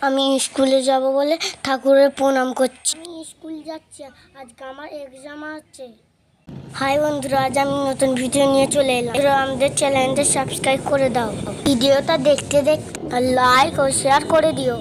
আমি স্কুলে যাব বলে ঠাকুরের প্রণাম করছি। আমি স্কুল যাচ্ছি, আজকে আমার এক্সাম আছে। হাই বন্ধুরা, আজ আমি নতুন ভিডিও নিয়ে চলে এলাম। আমাদের চ্যানেলটা সাবস্ক্রাইব করে দাও, ভিডিওটা দেখতে দেখতে লাইক ও শেয়ার করে দিও।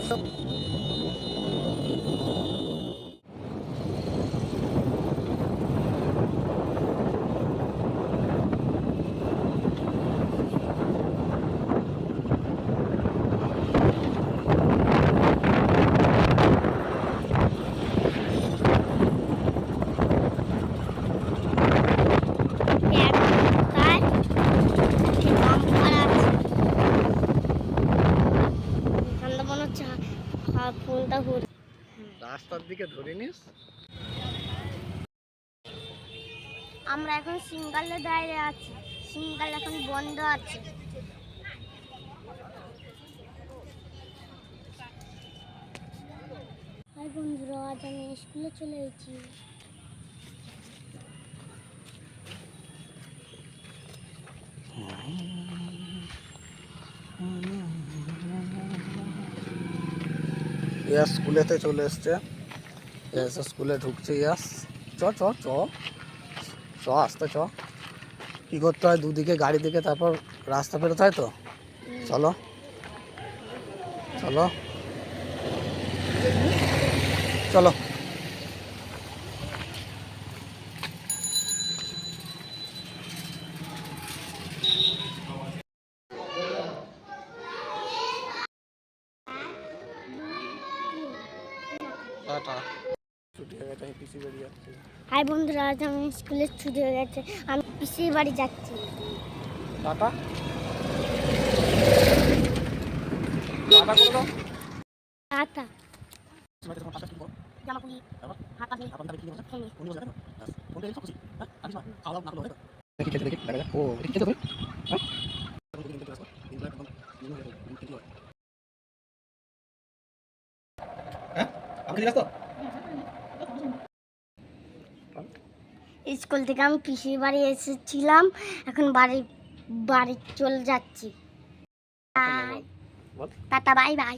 রাস্তার দিকে ধরে নিস। আমরা এখন সিঙ্গালে দাঁড়িয়ে আছি, সিঙ্গাল এখন বন্ধ আছে। হাই বন্ধুরা, আজ আমি স্কুলে চলে এসেছি। ইয়াস স্কুলেতে চলে এসছে। ইয়াস স্কুলে ঢুকছে। ইয়াস চ চ চ চ আস্তে চ। কী করতে হয়, দুদিকে গাড়ি দিকে তারপর রাস্তা পেরোতে হয় তো। চলো চলো চলো। ছুটি হয়ে গেছে, আমি পিসি বাড়ি যাচ্ছি। হাই বন্ধুরা, আজ আমি স্কুলের ছুটি হয়ে গেছে, আমি পিসির বাড়ি যাচ্ছি। টাটা টাটা করে দাও। টাটা। স্কুল থেকে আমি পিসির বাড়ি এসেছিলাম, এখন বাড়ি বাড়ি চলে যাচ্ছি। Tata, bye bye.